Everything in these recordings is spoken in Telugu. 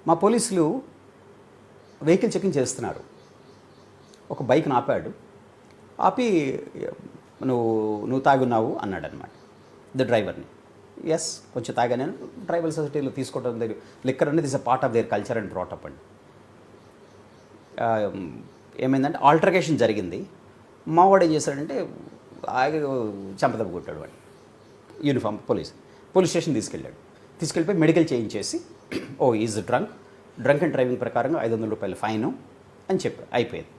మా పోలీసులు వెహికల్ చెకింగ్ చేస్తున్నారు. ఒక బైక్ని ఆపాడు. ఆపి నువ్వు తాగున్నావు అన్నాడు అనమాట ద డ్రైవర్ని. ఎస్, కొంచెం తాగాను. ట్రైబల్ సొసైటీలో తీసుకోవడం దగ్గర లిక్కర్ అనేది is a part of their culture and brought up అండి. ఏమైందంటే ఆల్టర్కేషన్ జరిగింది. మావాడు ఏం చేశాడంటే చంపదెబ్బ కొట్టాడు వాడు. యూనిఫామ్ పోలీస్ స్టేషన్ తీసుకెళ్ళిపోయి మెడికల్ చేయించేసి ఈజ్ డ్రంక్ అండ్ డ్రైవింగ్ ప్రకారంగా 500 రూపాయలు ఫైను అని చెప్పి అయిపోయింది.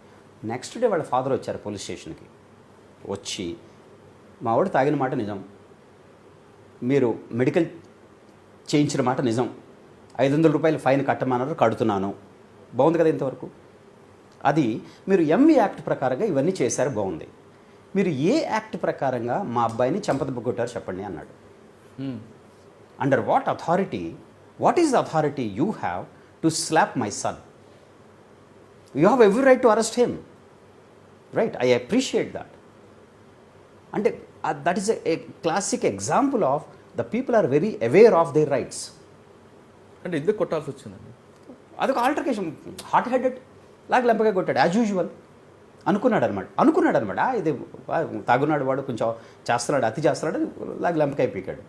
నెక్స్ట్ డే వాళ్ళ ఫాదర్ వచ్చారు పోలీస్ స్టేషన్కి. వచ్చి మావాడు తాగిన మాట నిజం, మీరు మెడికల్ చేయించిన మాట నిజం, 500 రూపాయలు ఫైన్ కట్టమన్నారు, కడుతున్నాను. బాగుంది కదా ఇంతవరకు. అది మీరు ఎంవి యాక్ట్ ప్రకారంగా ఇవన్నీ చేశారు, బాగుంది. మీరు ఏ యాక్ట్ ప్రకారంగా మా అబ్బాయిని చంపదెబ్బ కొట్టారు చెప్పండి అన్నాడు. Under what authority, what is the authority you have to slap my son? You have every right to arrest him, right? I appreciate that. అంటే that is a classic example of the people are very aware of their rights. అంటే ఎందుకు కొట్టాల్సి వచ్చిందండి? అదొక ఆల్టర్కేషన్, హాట్ హెడెడ్ లాగా లెంపగా కొట్టాడు యాజ్ యూజువల్. అనుకున్నాడు అనమాట ఇది తాగున్నాడు వాడు, కొంచెం చేస్తున్నాడు, అతి చేస్తున్నాడు, లాగా లెంపకాయ పీకాడు.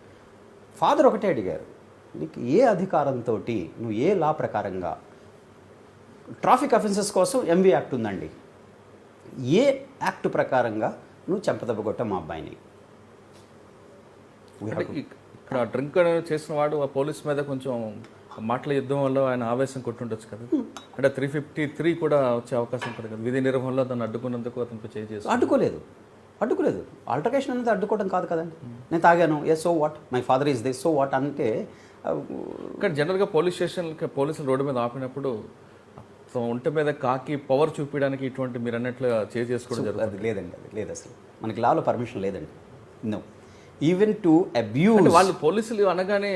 ఫాదర్ ఒకటే అడిగారు, నీకు ఏ అధికారంతో, నువ్వు ఏ లా ప్రకారంగా, ట్రాఫిక్ అఫెన్సెస్ కోసం ఎంవి యాక్ట్ ఉందండి, ఏ యాక్ట్ ప్రకారంగా నువ్వు చంపదెబ్బ కొట్టావు మా అబ్బాయిని? ఇక్కడ డ్రింక్ చేసిన వాడు ఆ పోలీస్ మీద కొంచెం మాటల యుద్ధం వల్ల ఆయన ఆవేశం కొట్టుండొచ్చు కదా. అంటే 353 కూడా వచ్చే అవకాశం ఉంటుంది కదా. విధి నిర్వహణలో దాన్ని అడ్డుకున్నందుకు అతనికి చేసి అడ్డుకోలేదు. ఆల్టర్కేషన్ అనేది అడ్డుకోవడం కాదు కదండి. నేను తాగాను, ఏ so what, my father is this, so what అంటే. కానీ జనరల్గా పోలీస్ స్టేషన్కి పోలీసులు రోడ్డు మీద ఆపినప్పుడు ఒంటి మీద కాకి పవర్ చూపించడానికి ఇటువంటి మీరు అన్నట్లుగా చేసుకోవడం జరుగుతుంది. అది లేదండి, అది లేదు అసలు. మనకి లాలో పర్మిషన్ లేదండి. No, even to abuse. వాళ్ళు పోలీసులు అనగానే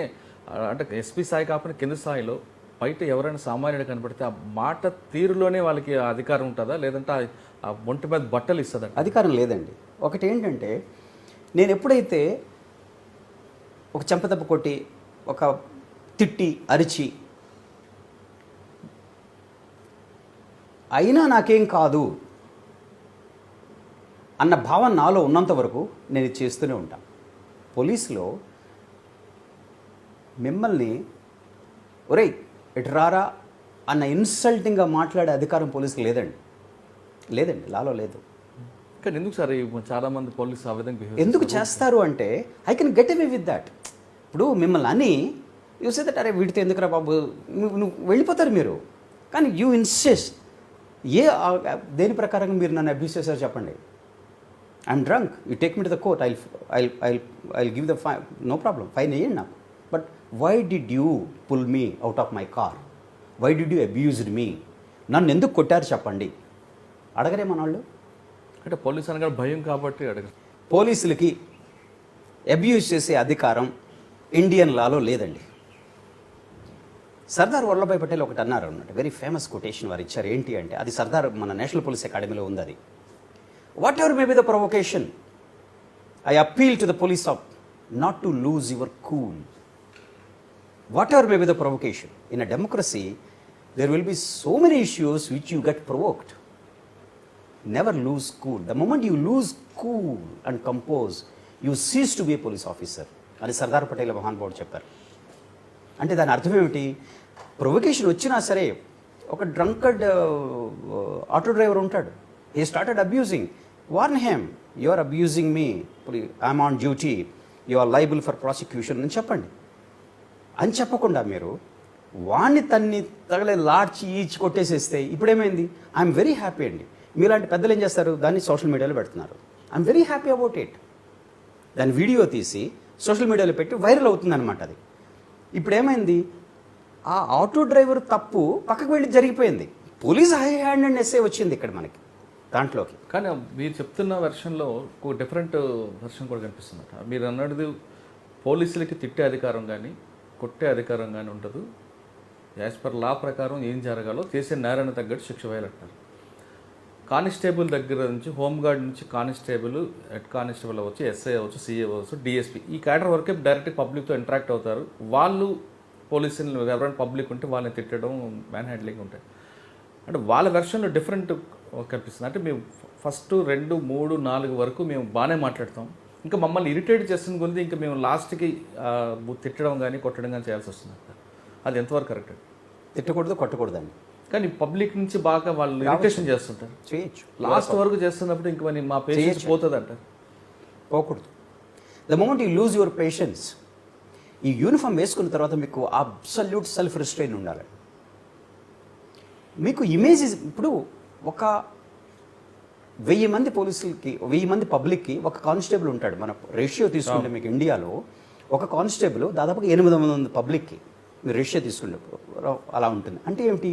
అంటే ఎస్పీ స్థాయి కాకుండా కింద స్థాయిలో బయట ఎవరైనా సామాన్యుడు కనపడితే ఆ మాట తీరులోనే వాళ్ళకి అధికారం ఉంటుందా, లేదంటే ఆ ఒంటి మీద బట్టలు ఇస్తుందా? అధికారం లేదండి. ఒకటి ఏంటంటే, నేను ఎప్పుడైతే ఒక చెంపదెబ్బ కొట్టి, ఒక తిట్టి, అరిచి, అయినా నాకేం కాదు అన్న భావన నాలో ఉన్నంత వరకు నేను ఇది చేస్తూనే ఉంటాను. పోలీసులో మిమ్మల్ని ఒరేయ్ ఎటు రారా అన్న ఇన్సల్టింగ్గా మాట్లాడే అధికారం పోలీసుకి లేదండి, లాలో లేదు. కానీ ఎందుకు సార్ చాలామంది పోలీసు ఆ విధంగా ఎందుకు చేస్తారు అంటే, I can get away with that. ఇప్పుడు మిమ్మల్ని అని యూ సే దట్, అరే వీడితో ఎందుకురా బాబు, నువ్వు వెళ్ళిపోతారు మీరు. కానీ యూ ఇన్సిస్ట్, దేని ప్రకారంగా మీరు నన్ను అబ్యూస్ చేశారు చెప్పండి. I'm drunk, you take me to the court, I give the fine, no problem, fine వేయండి నాకు. But why did you pull me out of my car? Why did you abused me? నన్ను ఎందుకు కొట్టారు చెప్పండి. అడగరే మన వాళ్ళు. అంటే పోలీసు అనగా భయం కాబట్టి అడగరు. పోలీసులకి అబ్యూజ్ చేసే అధికారం ఇండియన్ లాలో లేదండి. సర్దార్ వల్లభాయ్ పటేల్ ఒకటి అన్నారు అన్నమాట, వెరీ ఫేమస్ కొటేషన్ వారు ఇచ్చారు. ఏంటి అంటే, అది సర్దార్ మన నేషనల్ పోలీస్ అకాడమీలో ఉంది. అది, what ever may be the provocation, I appeal to the police of not to lose your cool. Whatever may be the provocation, in a democracy, there will be so many issues which you get provoked. Never lose cool. The moment you lose cool and compose, you cease to be a police officer. అని సర్దార్ పటేల్ మహానుభావుడు చెప్పారు. అంటే దాని అర్థం ఏమిటి? ప్రొవొకేషన్ వచ్చినా సరే, ఒక డ్రంకర్డ్ ఆటో డ్రైవర్ ఉంటాడు, he started abusing, warn him, you are abusing me, I'm on duty, you are liable for prosecution అని చెప్పండి. అని చెప్పకుండా మీరు వాణ్ణి తగలే లాడ్చి ఈడ్చి కొట్టేసేస్తే ఇప్పుడేమైంది? ఐఎమ్ వెరీ హ్యాపీ అండి. మీలాంటి పెద్దలు ఏం చేస్తారు, దాన్ని సోషల్ మీడియాలో పెడుతున్నారు. I'm very happy about it. దాని వీడియో తీసి సోషల్ మీడియాలో పెట్టి వైరల్ అవుతుందన్నమాట. అది ఇప్పుడు ఏమైంది, ఆ ఆటో డ్రైవర్ తప్పు పక్కకు వెళ్ళి జరిగిపోయింది. పోలీస్ హై హ్యాండ్ ఎస్ఏ వచ్చింది ఇక్కడ మనకి దాంట్లోకి. కానీ మీరు చెప్తున్న వెర్షన్లో ఒక డిఫరెంట్ వెర్షన్ కూడా కనిపిస్తుంది. మీరు అన్నది పోలీసులకి తిట్టే అధికారం కానీ కొట్టే అధికారం కానీ ఉండదు. యాజ్ పర్ లా ప్రకారం ఏం జరగాలో చేసే నేరాన్ని తగ్గట్టు శిక్ష వేయాలంటారు. కానిస్టేబుల్ దగ్గర నుంచి, హోంగార్డ్ నుంచి కానిస్టేబుల్, హెడ్ కానిస్టేబుల్ అవ్వచ్చు, ఎస్ఐ అవ్వచ్చు, సిఏ అవ్వచ్చు, డిఎస్పీ, ఈ క్యాడర్ వరకే డైరెక్ట్ పబ్లిక్తో ఇంటరాక్ట్ అవుతారు. వాళ్ళు పోలీసులు ఎవరైనా పబ్లిక్ ఉంటే వాళ్ళని తిట్టడం, మ్యాన్ హ్యాండ్లింగ్ ఉంటాయి. అంటే వాళ్ళ వెర్షన్లో డిఫరెంట్ కనిపిస్తుంది. అంటే మేము ఫస్ట్ 2, 3, 4 వరకు మేము బాగానే మాట్లాడతాం, ఇంకా మమ్మల్ని ఇరిటేట్ చేస్తున్న కొద్ది ఇంకా మేము లాస్ట్కి తిట్టడం కానీ కొట్టడం కానీ చేయాల్సి వస్తుంది. అది ఎంతవరకు కరెక్ట్? తిట్టకూడదు, కొట్టకూడదండి. కానీ పబ్లిక్ నుంచి బాగా వాళ్ళు ఇరిటేషన్ చేస్తుంటారు, చేయొచ్చు. లాస్ట్ వరకు చేస్తున్నప్పుడు ఇంక మరి మా పేషెన్స్ పోతుంది అంటారు. పోకూడదు. The moment you lose your patience, ఈ యూనిఫామ్ వేసుకున్న తర్వాత మీకు అబ్సల్యూట్ సెల్ఫ్ రిస్ట్రెయిన్ ఉండాలి. మీకు ఇమేజ్ ఇప్పుడు ఒక 1000 మంది పోలీసులకి, 1000 మంది పబ్లిక్కి ఒక కానిస్టేబుల్ ఉంటాడు. మన రేషియో తీసుకుంటే మీకు ఇండియాలో ఒక కానిస్టేబుల్ దాదాపుగా 800 మంది పబ్లిక్కి మీరు రేషియో తీసుకుంటే అలా ఉంటుంది. అంటే ఏమిటి,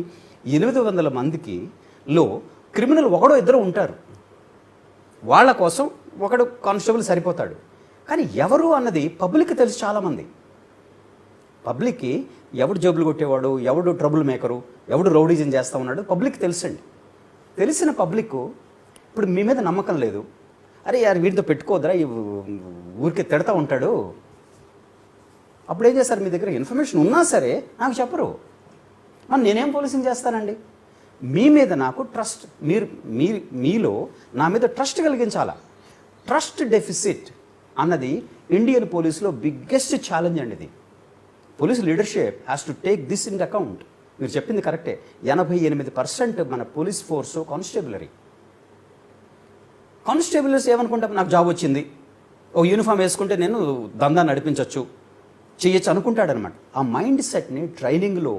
800 మందికి లో క్రిమినల్ ఒకడో ఇద్దరు ఉంటారు. వాళ్ళ కోసం ఒకడు కానిస్టేబుల్ సరిపోతాడు. కానీ ఎవరు అన్నది పబ్లిక్కి తెలుసు. చాలామంది పబ్లిక్కి ఎవడు జేబులు కొట్టేవాడు, ఎవడు ట్రబుల్ మేకరు, ఎవడు రౌడీజం చేస్తూ ఉన్నాడు పబ్లిక్ తెలుసండి. తెలిసిన పబ్లిక్ ఇప్పుడు మీ మీద నమ్మకం లేదు, అరే యార్ వీరితో పెట్టుకోవద్దురా, ఈ ఊరికే తిడతా ఉంటాడు. అప్పుడు ఏం చేస్తారు, మీ దగ్గర ఇన్ఫర్మేషన్ ఉన్నా సరే నాకు చెప్పరు. మరి నేనేం పోలీసింగ్ చేస్తానండి? మీ మీద నాకు ట్రస్ట్, మీలో నా మీద ట్రస్ట్ కలిగించాలా. ట్రస్ట్ డెఫిసిట్ అన్నది ఇండియన్ పోలీసులో బిగ్గెస్ట్ ఛాలెంజ్ అండి. ఇది police leadership has to take this in account. మీరు చెప్పింది కరెక్టే. 88% మన పోలీస్ ఫోర్సు కానిస్టేబులరీ. కానిస్టేబుల్స్ ఏమనుకుంటాం, నాకు జాబ్ వచ్చింది, ఓ యూనిఫామ్ వేసుకుంటే నేను దందా నడిపించవచ్చు, చేయొచ్చు అనుకుంటాడనమాట. ఆ మైండ్ సెట్ని ట్రైనింగ్లో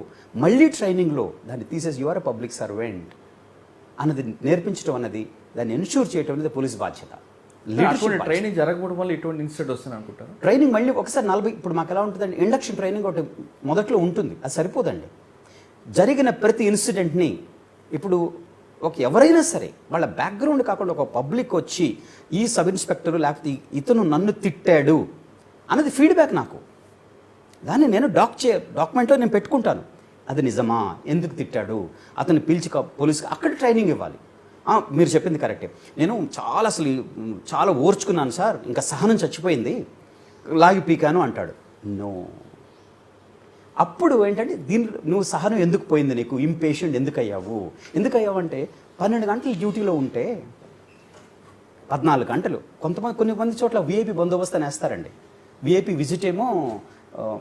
దాన్ని తీసేసి యువర్ పబ్లిక్ సర్వెంట్ అన్నది నేర్పించడం అన్నది, దాన్ని ఎన్ష్యూర్ చేయడం అనేది పోలీస్ బాధ్యత. ట్రైనింగ్ జరగకపోవడం వల్ల ఇటువంటి ఇన్సిడెంట్ వస్తుంది అనుకుంటారు. ట్రైనింగ్ మళ్ళీ ఒకసారి 40, ఇప్పుడు మాకు ఎలా ఉంటుందండి, ఇండక్షన్ ట్రైనింగ్ ఒకటి మొదట్లో ఉంటుంది, అది సరిపోదండి. జరిగిన ప్రతి ఇన్సిడెంట్ని ఇప్పుడు ఎవరైనా సరే వాళ్ళ బ్యాక్గ్రౌండ్ కాకుండా ఒక పబ్లిక్ వచ్చి ఈ సబ్ ఇన్స్పెక్టరు లేకపోతే ఇతను నన్ను తిట్టాడు అన్నది ఫీడ్బ్యాక్ నాకు, దాన్ని నేను డాక్యుమెంట్లో నేను పెట్టుకుంటాను. అది నిజమా, ఎందుకు తిట్టాడు, అతను పిలిచి పోలీస్కి అక్కడ ట్రైనింగ్ ఇవ్వాలి. మీరు చెప్పింది కరెక్టే. నేను చాలా ఓర్చుకున్నాను సార్, ఇంకా సహనం చచ్చిపోయింది, లాగి పీకాను అంటాడు. నో, అప్పుడు ఏంటంటే నువ్వు సహనం ఎందుకు పోయింది, నీకు ఇంపేషెంట్ ఎందుకు అయ్యావు అంటే 12 గంటలు డ్యూటీలో ఉంటే 14 గంటలు, కొన్ని చోట్ల విఐపి బందోబస్తు అని వేస్తారండి. విఐపి విజిట్ ఏమో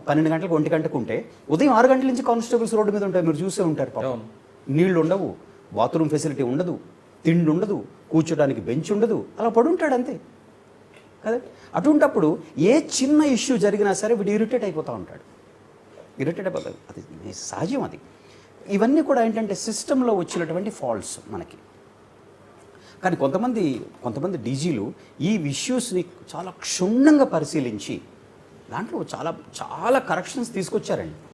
12 గంటలకు 1 గంటకు ఉంటే ఉదయం 6 గంటల నుంచి కానిస్టేబుల్స్ రోడ్డు మీద ఉంటారు, మీరు చూసే ఉంటారు. పాపం నీళ్లు ఉండవు, బాత్రూమ్ ఫెసిలిటీ ఉండదు, తిండి ఉండదు, కూర్చోడానికి బెంచ్ ఉండదు, అలా పడుంటాడు అంతే కదా. అటువంటప్పుడు ఏ చిన్న ఇష్యూ జరిగినా సరే వీడు ఇరిటేట్ అయిపోతూ ఉంటాడు. అది సహజం. అది ఇవన్నీ కూడా ఏంటంటే సిస్టంలో వచ్చినటువంటి ఫాల్ట్స్ మనకి. కానీ కొంతమంది డీజీలు ఈ ఇష్యూస్ని చాలా క్షుణ్ణంగా పరిశీలించి దాంట్లో చాలా కరెక్షన్స్ తీసుకొచ్చారండి.